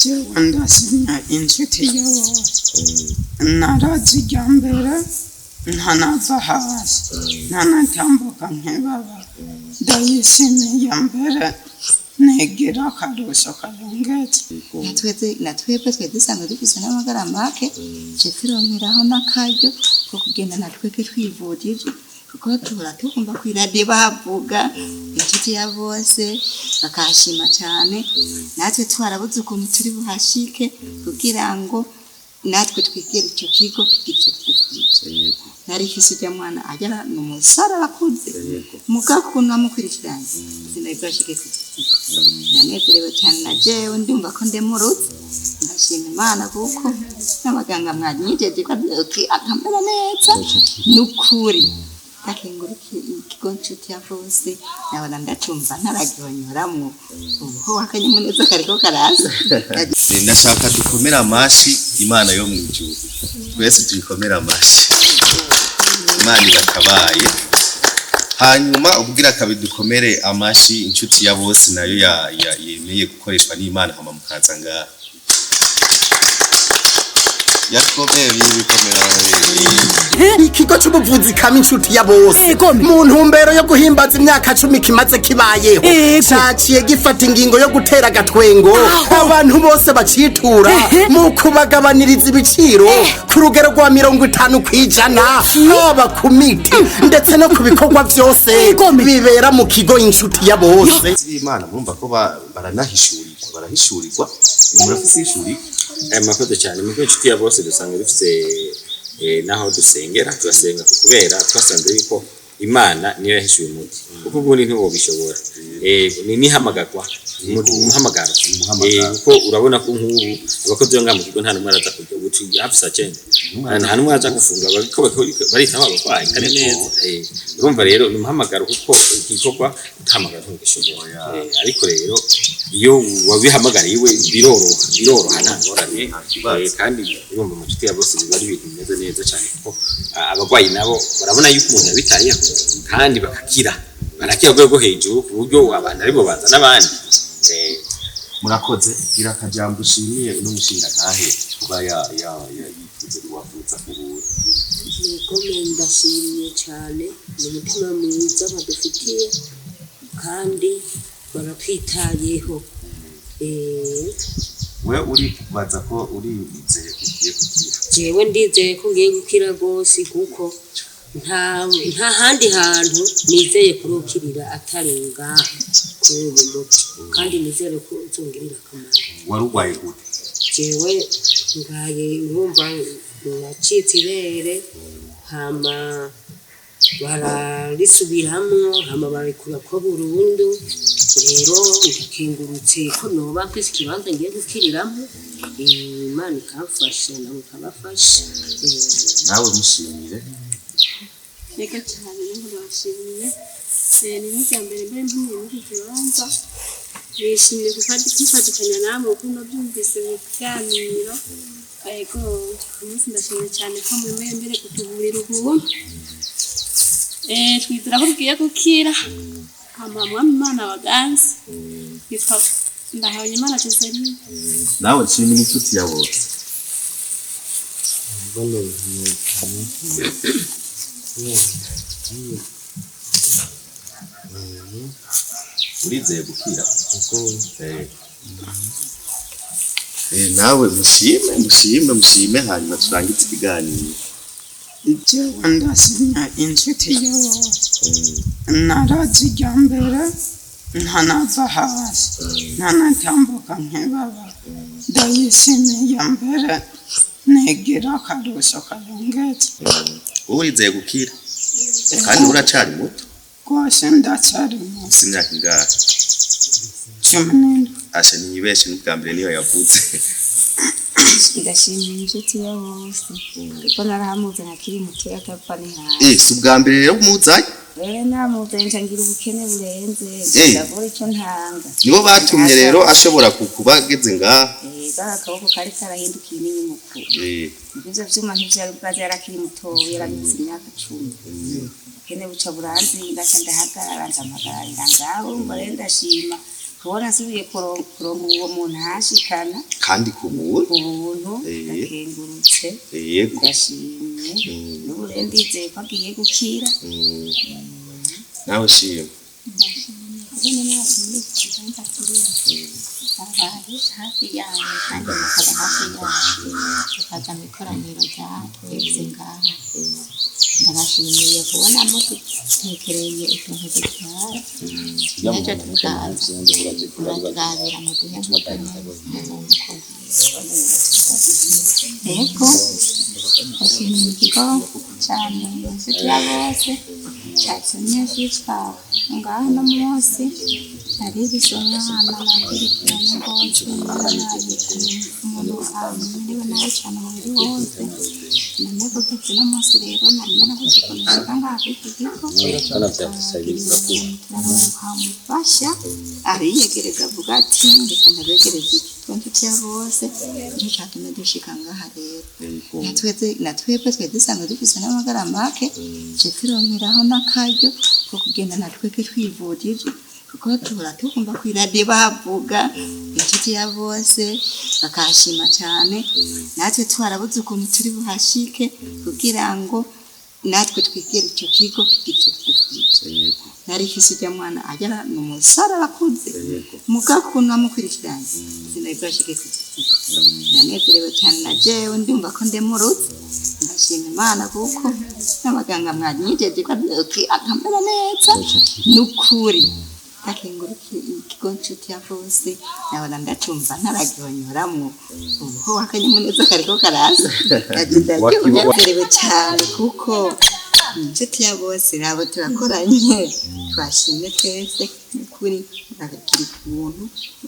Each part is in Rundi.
jewe ndasinya inshuti yose narazijya mbere ntanava hasi ntanatambuka nk'ibaba ndayishimiye mbere negera akarusho karengetse natwebwe twe dusanzwe dufise n'amagara make turonkeraho n'akaryo ko kugenda natwebwe twivujije kuko tukumva ku radio bavuga inshuti ya Bose bakashima cyane natwe twarabuze ukuntu turi buhashike kugira ngo natwe twigere icyo kigo kigitse nari kisijya mwana agera n'umusara akuze mugakuntu amukurikiranye sinabashike nanezerewe cyane najewe ndumva ko ndemurutse ndashima Imana kuko n'abaganga mwanyijeje ko akamera neza n'ukuri akenguriki ikigo nshuti ya Bose nabona ndatumva ntaragihonyoramwo uho akanyamuneza kariko karaza ndashaka dukomera amashi Imana yo mu ijuru twese tuyikomera amashi Imana irakabaye hanyuma ubwira kabidukomere amashi inshuti ya Bose nayo yemeye gukoreshwa n'Imana hama mukaza ngaha yakomeye bikomera ikigo cy'ubuvuzi kama inshuti ya Bose mu ntumbero yo guhimbaza imyaka 10 kimaze kibayeho cyaciye gifata ingingo yo gutera gatwengo abantu bose bacitura mu kubagabaniriza ibiciro ku rugero rwa 50% haba ku miti ndetse no ku bikorwa byose bibera mu kigo inshuti ya Bose Imana murumva ko barahishurirwa murafise ishuri makoze cyane mu inshuti ya Bose dusanga dufite naho dusengera turasenga kubera twasanze yuko Imana niyo yahishuye umuti kuko ubundi ntibo bishobora ni hamagagwa umuhamagaro kuko urabona ko nk'ubu abakozi ngo mu kigo nta numwe araza kujya guci afisa cyane nta numwe araza gufunga barita abarwayi kandi neza urumva rero ni umuhamagaro kuko igikorwa utamagara ntugishobora ariko rero iyo wabihamagariwe biroroha ntangorane kandi urumva mu nshuti ya Bose biba ari ibintu bimeze neza cyane kuko abarwayi nabo barabona yuko umuntu yabitayeho kandi bakakira rwego hejuru ku buryo abantu aribo baza n'abandi murakoze gira akajambo ushimiye n'umushinga ntahe kuba yituze kubavuza kubura ndashimiye cyane umutima mwiza badufitiye kandi baratwitayeho we uri kubaza ko uri bizeye kugiye gukira jewe ndizeye ko ngiye gukira rwose kuko nta handi hantu nizeye kurukirira atari ngaha kuri uyu muti kandi nizere ko uzongirira akamaro warugwaye gute jewe ngaye numva nacitse ibere hama bararisubiramwo hama barikura ko burundu rero ndakingurutse ko noba kwisi kibanza ngiye gukiriramo Imana ikamfasha nawe ikabafasha nawe mushimire reka cyane n'ubashimiye ni n'ijambere mbere muri kibanza bishimiye kufatikanya namwe uko nabyumvise mu kiganiro ariko umunsi ndashimye cyane ko mwemeye mbere kutuburira ubuntu twizera ko tugiye gukira hama mwami Imana waganze yitwa ndahawe Imana Jeseri nawe nshimira inshuti ya Bose urizeye gukira nawe mushime hanyuma turangize ikiganiro jewe ndasinya inshuti yose narazijya mbere ntanava hasi ntanatambuka nk'ibaba ndayishimiye mbere negera akarusho karengetse urizeye gukira kandi uracari muto rwose ndacyari muto ufite imyaka ingahe 17 asha niyibeshe n'ubwa mbere niyo yavuze ndashimira inshuti ya Bose kuko narahamuze nakiri muto yakapfa nihana si ubwa mbere rero umuzanye namuzenje ngira ubukene burenze ndabura icyo ntanga nibo batumye rero ashobora kukubageze ngaha akaboko kari karahindukiye n'inyumuko ibyo vyuma ntivyari bwaje yarakiri muto yarabitse imyaka 10 kene buca buranzi ndaca ndahagarara ndamagarira ngaho mbare ndashima kubona nsubiye kuronka uwo muntu hashikana kandi ku buntu ubuntu ndakengurutse yego ndashimye n'ubu rero ndizeye ko agiye gukira nawe shima kubona amaso muri iki kibanza turi abaye hafi yawe kandi bakaba hafi yawe tukaza mu ikoraniro ryawe twese ngaha ndabashimiye kubona mudutekereye utuntu dutwara n'icyo tukaza turabira mu duhembo yego ndashimiye ikigo cyane inshuti ya bose cyatumye cyitwa ngaho no munsi nari bisomwa nakurikiranye rwose umuntu amerewe nabi cyane umubiri wose none gutetse no munsi rero nari nabuze kumushyika ngaho kuri iki kigo turamufasha ariyegereza avuga ati reka ndabegereza inshuti ya bose nicyo cyatumye dushika ngaha rero natwebwe twe dusanzwe dufise n'amagara make turonkeraho n'akaryo ko kugenda natwebwe twivurije kuko tukumva ku iradiyo bavuga inshuti ya bose bakashima cyane natwe twarabuze ukuntu turi buhashike kugira ngo natwe twigere icyo kigo kigitse narifise ijya mwana agera ni umusore arakuze mugakuntu amukurikiranye sinabibashike nanezerewe cyane na jewe ndumva ko ndemurutse ndashima Imana kuko n'abaganga mwanyijeje ko akamera neza n'ukuri akengurukiye ikigo nshuti ya bose nabona ndatumva ntaragihonyoramwo ubu akanyamuneza kariko karaza ndanezerewe cyane kuko inshuti ya bose nabo turakoranye twashimye twese n'ukuri bakagira ukuntu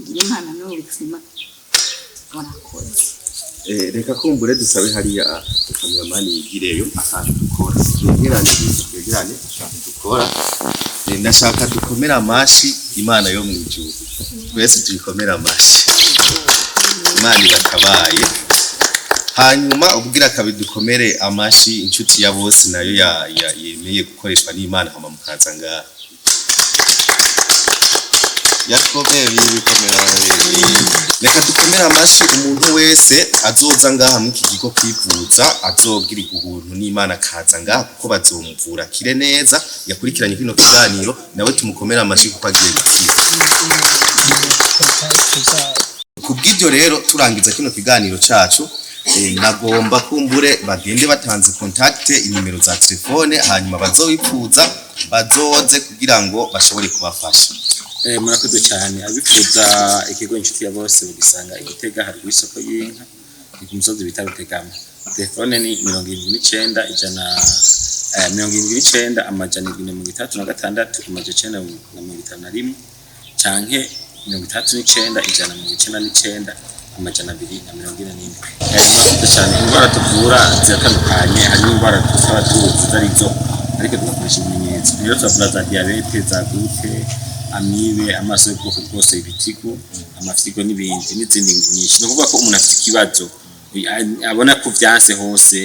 ngira Imana n'ubuzima murakoze reka kumbure dusabe hariya kameramani yigireyo akantu dukora twegerane akantu dukora ndashaka dukomera amashi Imana yo mu ijuru twese tuyikomera amashi Imana irakabaye hanyuma ubwira kabidukomere amashi inshuti ya bose nayo yemeye gukoreshwa n'Imana hama mukaza ngaha yakomeye bikomera reka dukomera amashi umuntu wese azoza ngaha mu iki kigo kwivuza azogira ubuntu n'Imana kaza ngaha kuko bazomuvura kire neza yakurikiranye kino kiganiro nawe tumukomera amashi kuko agiye gukira kubw'ibyo rero turangiza kino kiganiro cacu nagomba kumbure bagende batanze contact inimero za telefone hanyuma bazowifuza bazoze kugira ngo bashobore kubafasha murakoze cyane abifuza ikigo inshuti ya bose bugisanga Igitega hari isoko y'inka ku musozi bita Rutegama telefone ni 79 ijana 79 amajana 36 amajana 951 canke 39 ijana 99 amajana 244 murakoze cyane ingwara tuvura ziratandukanye hari ingwara tukaba tuzi arizo ariko tugakoresha ibimenyetso rero tuvura za diabete za gute amibe amaso y'ubwoko bwose ibitigo amafyigo n'ibindi n'izindi nyinshi no kuvuga ko umuntu afite ikibazo abona ko vyanse hose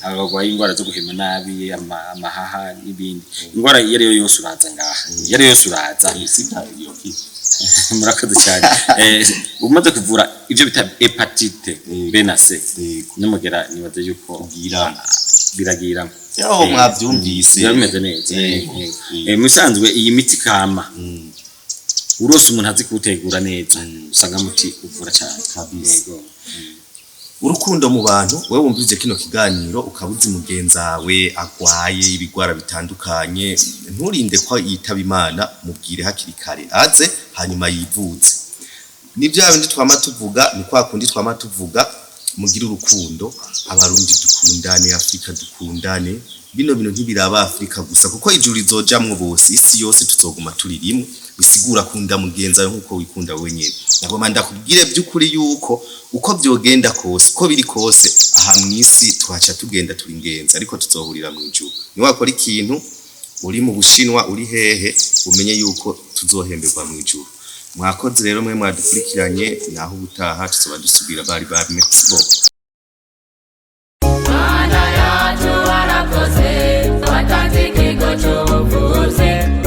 abagwaye ingwara zo guhema nabi amahaha n'ibindi ingwara iyo ariyo yose uraza ngaha iyo ariyo yose uraza murakoze cyane umaze kuvura ivyo bita hepatite B na C n'umugera nibaze yuko biragira yo mwavyumvise bimeze neza musanzwe iyi miti kama urose umuntu azi kutegura neza usanga muti uvura cyane kabisa urukundo mu bantu wewe wumvije kino kiganiro ukabuzi mugenzawe agwaye ibigwara bitandukanye nturinde ko yitaba Imana mubwire hakiri kare aze hanyuma yivuze nibyo abindi twama tuvuga ni kwa kundi twama tuvuga mugira urukundo abarundi dukundane Afrika dukundane bino ntibiraba Afrika gusa kuko ijuru rizojamwe bose isi yose tuzoguma turi rimwe bisigura kunda mugenza nkuko wikunda wenyene nagoma ndakubwire by'ukuri yuko uko byogenda kose uko biri kose aha mwisi twaca tugenda turi ngenza ariko tuzohurira mu ijuru ni wakora ikintu uri mu Bushinwa uri hehe umenye yuko tuzohemberwa mu ijuru mwakoze rero mwe mwadukurikiranye naho ubutaha tuzoba dusubira bari merci beaucoup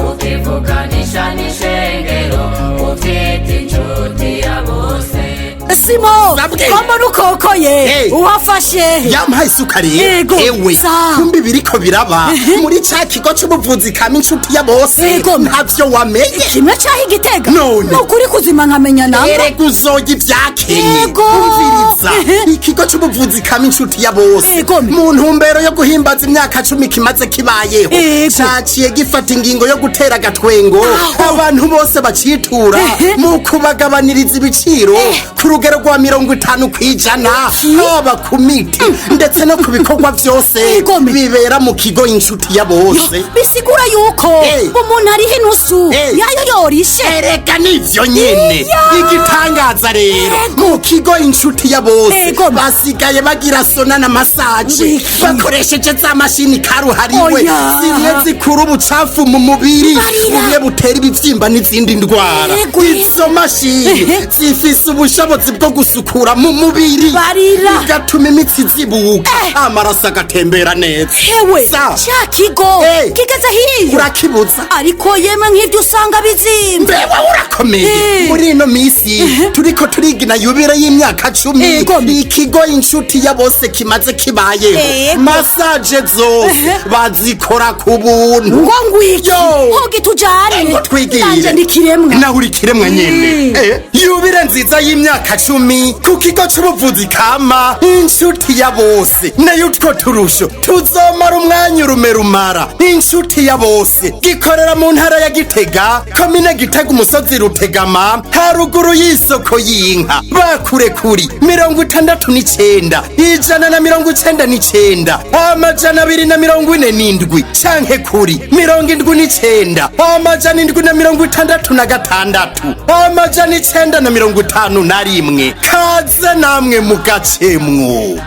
Ukivuganisha n'ishengero ufite Simo Zabwe. kombo nukokoye Hey. uhafashe yampaye isuka rero Yego. ewe Sa. kumbi biriko biraba muri ca kigo c'ubuvuzi kama inshuti ya bose Yego. ntavyo wamenye kimwe caho Igitega None. nukuri kuzima nkamenya namba erega uzoga ivyakenye Yego. umviriza ikigo c'ubuvuzi kama inshuti ya bose Yego. mu ntumbero yo guhimbaza imyaka 10 kimaze kibayeho Yego. caciye gifata ingingo yo gutera agatwengo abantu bose bacitura mu kubagabaniriza ibiciro ku rugero rwa 50 kwijana haba ku miti ndetse no ku bikorwa byose Yego. bibera mu kigo inshuti ya bose bisigura yuko umuntu ariho inusu yayo yorishe erega nivyo nyene igitangaza rero mu kigo inshuti ya bose basigaye bagira sona na massage bakoresheje za mashini karuhariwe zimwe zikura ubucafu mu mubiri bumwe butera ibivyimba n'izindi ndwara izo mashini zifise ubushobozi bwo gusukura mu mubiri bigatuma imitsi zibuka amaraso agatembera neza hewe cya kigo kigeze hiyo urakibuza ariko yemwe nk'ibyo usanga bizimba mbewe urakomeye muri ino misi turiko turigina yubire y'imyaka 10 ikigo inshuti ya bose kimaze kibayeho massage zose bazikora ku buntu ngo ngwiki hoge tujane twigire ndikiremwe nawe uri kiremwa nyene yubire nziza y'imyaka 10 ku kigo c'ubuvuzi kama inshuti ya bose nayo utwo turusho tuzomara umwanya urumerumara inshuti ya bose gikorera mu ntara ya Gitega komine Gitega umusozi Rutegama haruguru y'isoko y'inka bakure kuri 69 199 247 canke kuri 79 766 951 kaze namwe mu gacemwo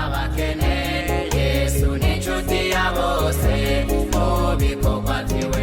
Yesu ni inshuti ya bose mu bikorwa byiwe